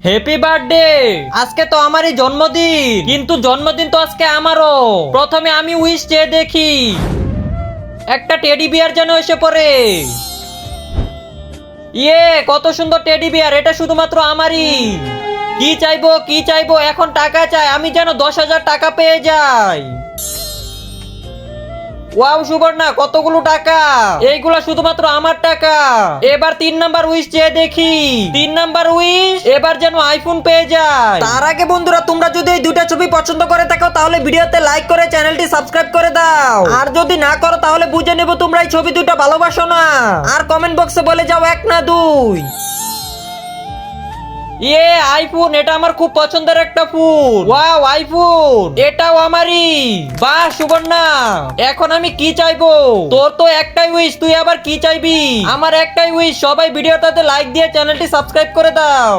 Happy birthday. আজকে তো আমারই জন্মদিন, কিন্তু জন্মদিন তো আজকে আমারও। প্রথমে আমি উইশ চেয়ে দেখি, একটা টেডি বিয়ার যেন এসে পড়ে। ইয়ে, কত সুন্দর টেডি বিয়ার, এটা শুধুমাত্র আমারই। কি চাইবো এখন টাকা চাই, আমি যেন 10,000 টাকা পেয়ে যাই। ওয়াও সুবর্ণা, কতগুলো টাকা! এইগুলা শুধুমাত্র আমার টাকা। এবার 3 নাম্বার উইশ চেয়ে দেখি। 3 নাম্বার উইশ, এবার যেন আইফোন পেয়ে যায়। তার আগে বন্ধুরা, তোমরা যদি এই দুইটা ছবি পছন্দ করে থাকো তাহলে ভিডিওতে লাইক করে চ্যানেলটি সাবস্ক্রাইব করে দাও। আর যদি না করো তাহলে বুঝে নেব তোমরা এই ছবি দুটো ভালোবাসো না। আর কমেন্ট বক্সে বলে যাও 1 না 2। ইয়ে, আইফোন, এটা আমার খুব পছন্দের একটা ফোন। ওয়াও, আইফোন, এটাও আমারই। বাহ সুবর্ণা, এখন আমি কি চাইবো? তোর তো একটাই উইশ, তুই আবার কি চাইবি? আমার একটাই উইশ, সবাই ভিডিওটাতে লাইক দিয়ে চ্যানেলটি সাবস্ক্রাইব করে দাও।